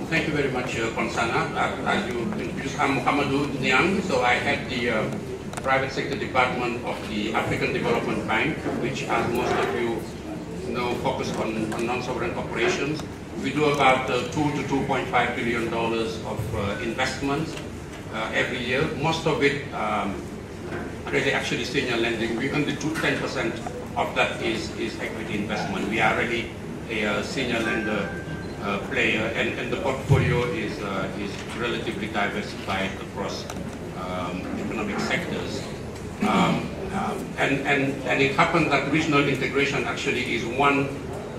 Thank you very much, Konsana. As you introduced, I'm Mouhamadou Niang, so I head the private sector department of the African Development Bank, which, as most of you know, focus on non-sovereign operations. We do about $2 to $2.5 billion of investments every year. Most of it really actually senior lending. We only do 10% of that is equity investment. We are really a senior lender player, and the portfolio is relatively diversified across economic sectors. And it happened that regional integration actually is one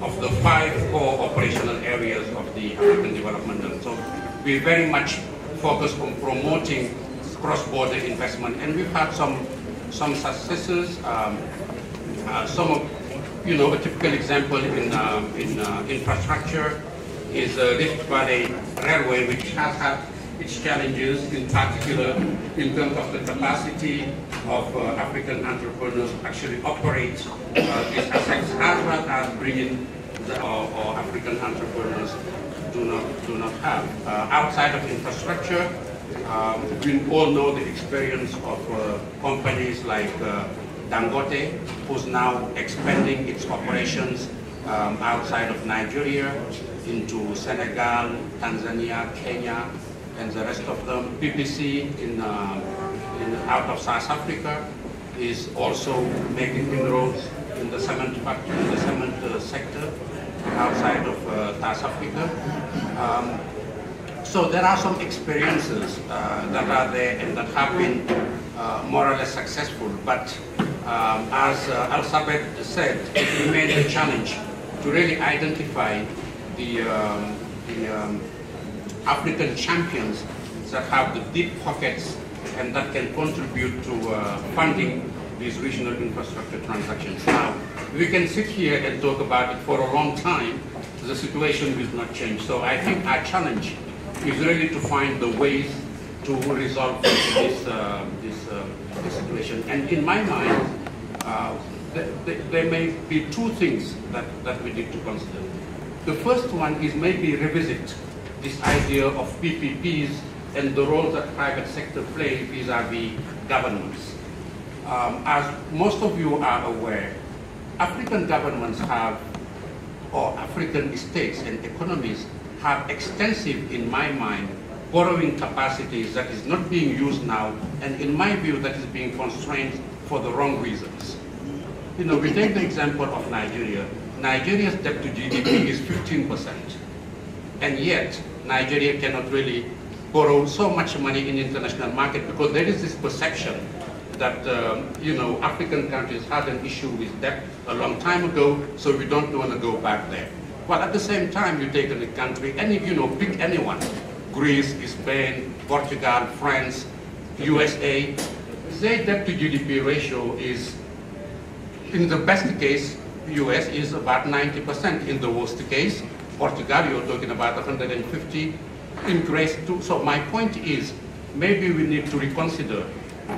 of the 5 core operational areas of the African Development Bank. So we very much focus on promoting cross-border investment, and we've had some successes. Some of, a typical example in infrastructure is Rift Valley Railway, which has had its challenges, in particular in terms of the capacity of African entrepreneurs to actually operate these assets, as well as bringing our African entrepreneurs do not have. Outside of infrastructure, we all know the experience of companies like Dangote, who's now expanding its operations outside of Nigeria into Senegal, Tanzania, Kenya, and the rest of them. BBC out of South Africa is also making inroads in the cement sector outside of South Africa. So there are some experiences that are there and that have been more or less successful, but as Al-Sabet said, it remains a challenge to really identify the African champions that have the deep pockets and that can contribute to funding these regional infrastructure transactions. Now, we can sit here and talk about it for a long time. The situation will not change. So I think our challenge is really to find the ways to resolve this situation. And in my mind, there may be 2 things that we need to consider. The first one is maybe revisit this idea of PPPs and the role that private sector play vis-a-vis governments. As most of you are aware, African governments have, or African states and economies have extensive, in my mind, borrowing capacities that is not being used now, and in my view, that is being constrained for the wrong reasons. We take the example of Nigeria. Nigeria's debt to GDP is 15%, and yet Nigeria cannot really borrow so much money in the international market because there is this perception that African countries had an issue with debt a long time ago, so we don't want to go back there. Well, at the same time, you take a country, and if pick anyone, Greece, Spain, Portugal, France, USA, their debt to GDP ratio is, in the best case, US is about 90%. In the worst case, Portugal, you're talking about 150 in Greece too. So my point is, maybe we need to reconsider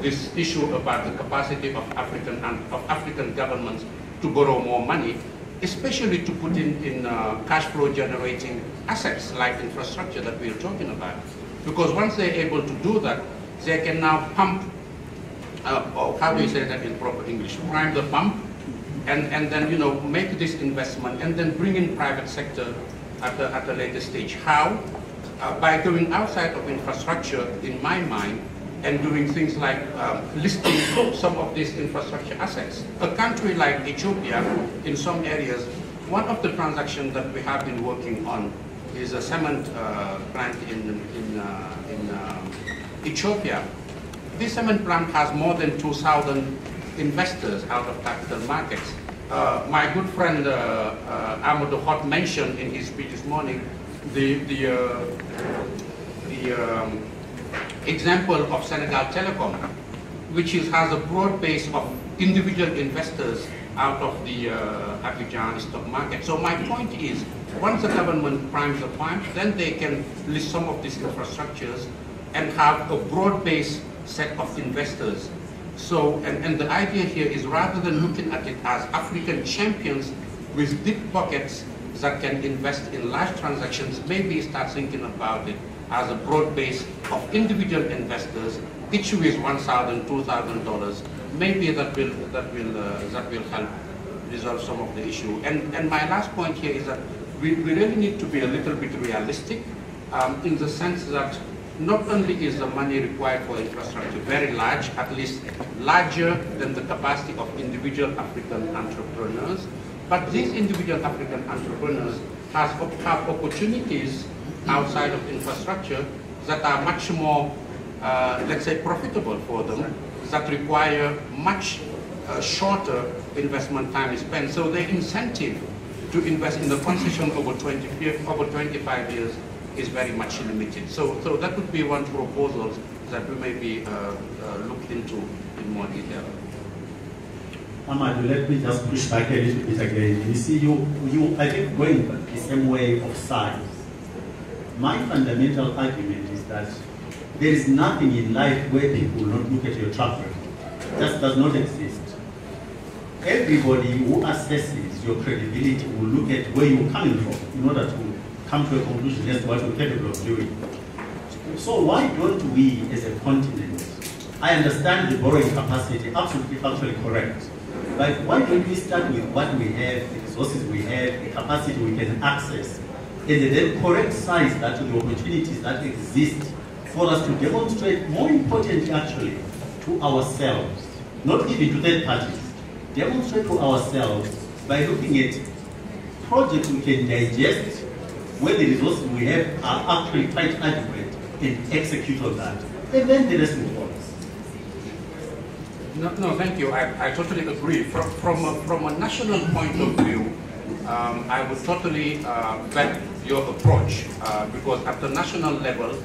this issue about the capacity of African governments to borrow more money, especially to put in cash flow generating assets like infrastructure that we're talking about. Because once they're able to do that, they can now pump, or how do you say that in proper English, prime the pump, and then make this investment and then bring in private sector at a later stage. How? By going outside of infrastructure, in my mind, and doing things like listing some of these infrastructure assets. A country like Ethiopia, in some areas, one of the transactions that we have been working on is a cement plant in Ethiopia. This cement plant has more than 2,000 investors out of capital markets. My good friend Amadou Hot mentioned in his speech this morning the example of Senegal Telecom, which has a broad base of individual investors out of the Abuja stock market. So my point is, once the government primes the pump, then they can list some of these infrastructures and have a broad-based set of investors. So, and the idea here is, rather than looking at it as African champions with deep pockets, that can invest in large transactions, maybe start thinking about it as a broad base of individual investors, each with $1,000, $2,000. Maybe that will help resolve some of the issue. And my last point here is that we really need to be a little bit realistic in the sense that not only is the money required for infrastructure very large, at least larger than the capacity of individual African entrepreneurs, but these individual African entrepreneurs have opportunities outside of infrastructure that are much more, let's say, profitable for them, that require much shorter investment time spent. So the incentive to invest in the concession over 25 years is very much limited. So that would be one proposal that we may be looked into in more detail. Mouhamadou, let me just push back a little bit again. You see, I think going the same way of size. My fundamental argument is that there is nothing in life where people will not look at your track record. That does not exist. Everybody who assesses your credibility will look at where you're coming from in order to come to a conclusion as to what you're capable of doing. So why don't we, as a continent, I understand the borrowing capacity, absolutely factually correct, but why don't we start with what we have, the resources we have, the capacity we can access, and the then correct size that the opportunities that exist for us to demonstrate, more importantly actually, to ourselves, not even to third parties, demonstrate to ourselves by looking at projects we can digest, where the resources we have are actually quite adequate, and execute on that. And then the rest will follow. No, thank you. I totally agree. From a national point of view, I would totally back your approach because at the national level,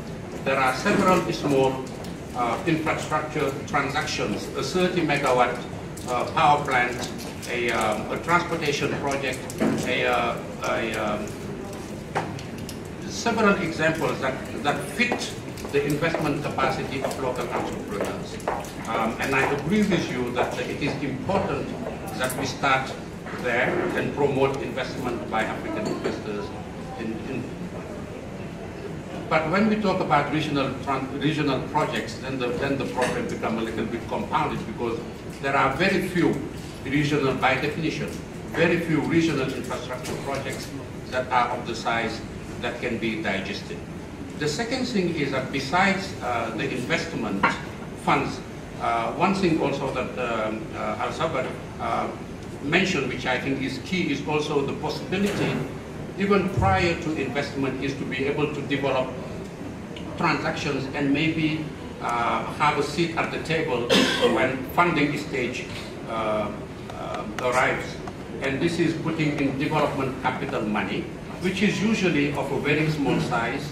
there are several small infrastructure transactions, a 30 megawatt power plant, a transportation project, several examples that fit the investment capacity of local entrepreneurs. And I agree with you that it is important that we start there and promote investment by African investors. But when we talk about regional projects, then the problem becomes a little bit compounded because there are very few regional, by definition, very few regional infrastructure projects that are of the size that can be digested. The second thing is that besides the investment funds, one thing also that Al-Sabar mentioned, which I think is key, is also the possibility, even prior to investment, is to be able to develop transactions and maybe have a seat at the table when funding stage arrives. And this is putting in development capital money, which is usually of a very small size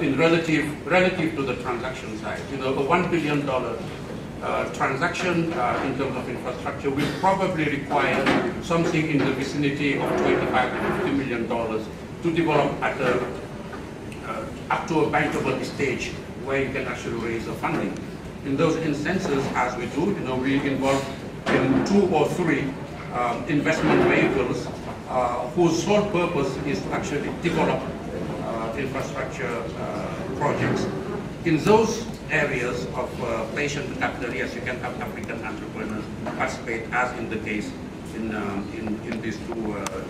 in relative to the transaction size. You know, a $1 billion transaction in terms of infrastructure will probably require something in the vicinity of $25 to $50 million to develop at up to a bankable stage where you can actually raise the funding. In those instances, as we do, you know, we involve in 2 or 3 investment vehicles whose sole purpose is to actually develop infrastructure projects. In those areas of patient capital, yes, you can have African entrepreneurs participate, as in the case in these 2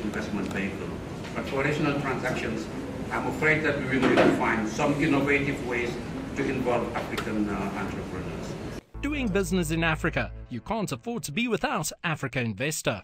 investment vehicles. But for regional transactions, I'm afraid that we will need to find some innovative ways to involve African entrepreneurs. Doing business in Africa, you can't afford to be without Africa Investor.